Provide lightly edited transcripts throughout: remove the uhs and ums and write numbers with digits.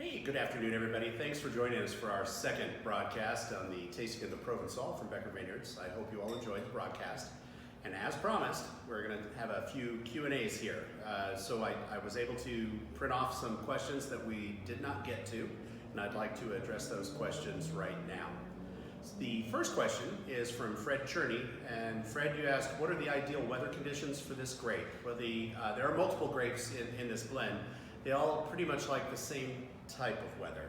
Hey, good afternoon, everybody. Thanks for joining us for our second broadcast on the Tasting of the Provencal from Becker Vineyards. I hope you all enjoyed the broadcast. And as promised, we're going to have a few Q&As here. So I was able to print off some questions that we did not get to, and I'd like to address those questions right now. The first question is from Fred Cherney, and Fred, you asked, what are the ideal weather conditions for this grape? Well, there are multiple grapes in this blend. They all pretty much like the same type of weather.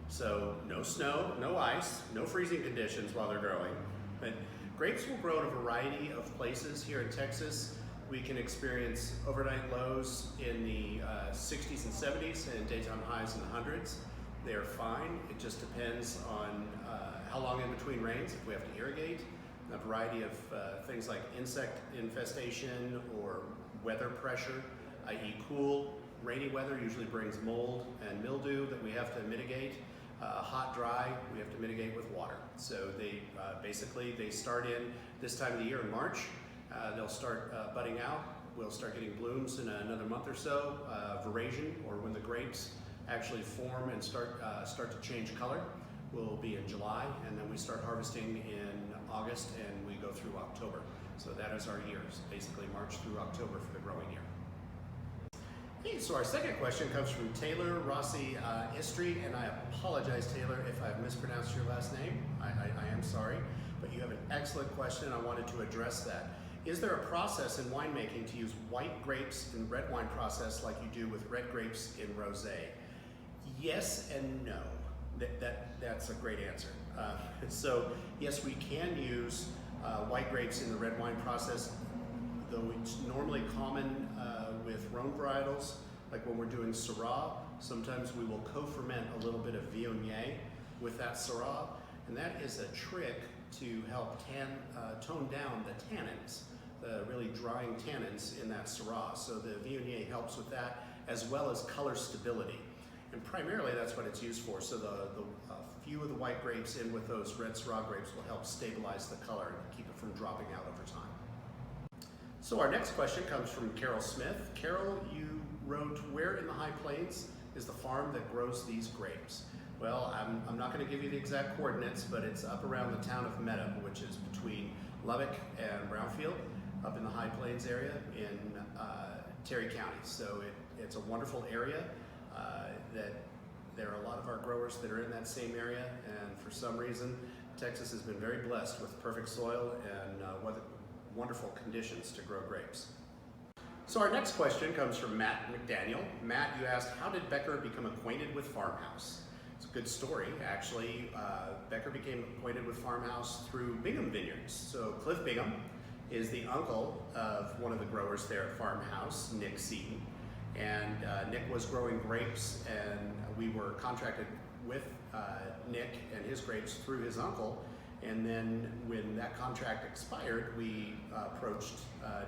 So no snow, no ice, no freezing conditions while they're growing. But grapes will grow in a variety of places here in Texas. We can experience overnight lows in the 60s and 70s and daytime highs in the hundreds. They are fine. It just depends on how long in between rains, if we have to irrigate, a variety of things like insect infestation or weather pressure, i.e. cool, rainy weather usually brings mold and mildew that we have to mitigate. Hot, dry, we have to mitigate with water. So they basically start in this time of the year in March. They'll start budding out. We'll start getting blooms in another month or so. Veraison, or when the grapes actually form and start to change color, will be in July, and then we start harvesting in August, and we go through October. So that is our years, basically March through October for the growing year. Okay, so our second question comes from Taylor Rossi Istri, and I apologize, Taylor, if I've mispronounced your last name. I am sorry, but you have an excellent question. I wanted to address that. Is there a process in winemaking to use white grapes in red wine process like you do with red grapes in rosé? Yes and no. That's a great answer. So yes, we can use white grapes in the red wine process, though it's normally common with Rhone varietals, like when we're doing Syrah. Sometimes we will co-ferment a little bit of Viognier with that Syrah, and that is a trick to help tone down the tannins, the really drying tannins in that Syrah. So the Viognier helps with that, as well as color stability. And primarily that's what it's used for. So the few of the white grapes in with those red Syrah grapes will help stabilize the color and keep it from dropping out over time. So our next question comes from Carol Smith. Carol, you wrote, where in the High Plains is the farm that grows these grapes? Well, I'm not going to give you the exact coordinates, but it's up around the town of Meadow, which is between Lubbock and Brownfield, up in the High Plains area in Terry County. So it's a wonderful area. That there are a lot of our growers that are in that same area, and for some reason Texas has been very blessed with perfect soil and wonderful conditions to grow grapes. So our next question comes from Matt McDaniel. Matt, you asked, how did Becker become acquainted with Farmhouse? It's a good story, actually. Becker became acquainted with Farmhouse through Bingham Vineyards. So Cliff Bingham is the uncle of one of the growers there at Farmhouse, Nick Seaton. And Nick was growing grapes, and we were contracted with Nick and his grapes through his uncle. And then when that contract expired, we approached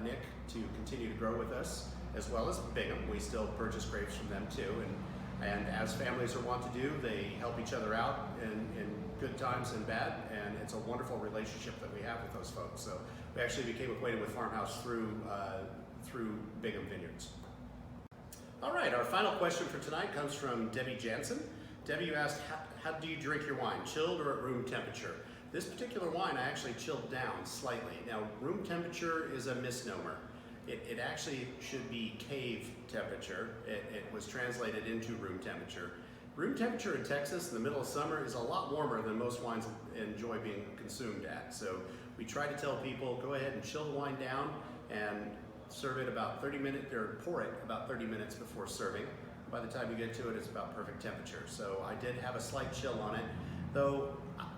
Nick to continue to grow with us, as well as Bingham. We still purchase grapes from them too. And as families are wont to do, they help each other out in good times and bad. And it's a wonderful relationship that we have with those folks. So we actually became acquainted with Farmhouse through Bingham Vineyards. All right, our final question for tonight comes from Debbie Jansen. Debbie, you asked, how do you drink your wine, chilled or at room temperature? This particular wine I actually chilled down slightly. Now, room temperature is a misnomer. It actually should be cave temperature. It was translated into room temperature. Room temperature in Texas in the middle of summer is a lot warmer than most wines enjoy being consumed at. So we try to tell people, go ahead and chill the wine down and serve it about 30 minutes, or pour it about 30 minutes before serving. By the time you get to it, it's about perfect temperature. So I did have a slight chill on it, though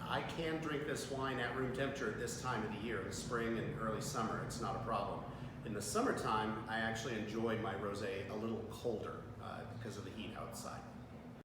I can drink this wine at room temperature at this time of the year, in the spring and early summer. It's not a problem. In the summertime, I actually enjoy my rosé a little colder because of the heat outside.